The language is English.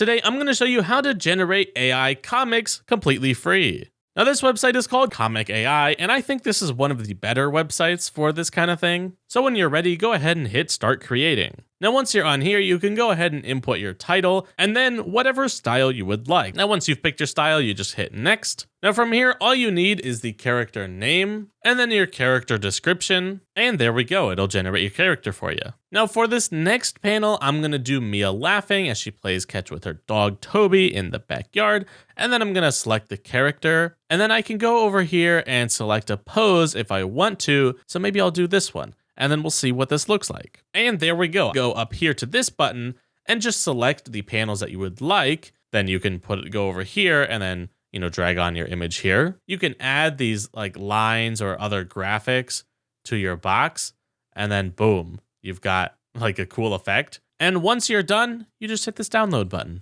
Today, I'm going to show you how to generate AI comics completely free. Now, this website is called ComicAI, and I think this is one of the better websites for this kind of thing. So when you're ready, go ahead and hit start creating. Now, once you're on here, you can go ahead and input your title and then whatever style you would like. Now, once you've picked your style, you just hit next. Now, from here, all you need is the character name and then your character description. And there we go. It'll generate your character for you. Now, for this next panel, I'm going to do Mia laughing as she plays catch with her dog Toby in the backyard. And then I'm going to select the character. And then I can go over here and select a pose if I want to. So maybe I'll do this one. And then we'll see what this looks like. And there we go. Go up here to this button and just select the panels that you would like. Then you can go over here and then, drag on your image here. You can add these like lines or other graphics to your box. And then boom, you've got like a cool effect. And once you're done, you just hit this download button.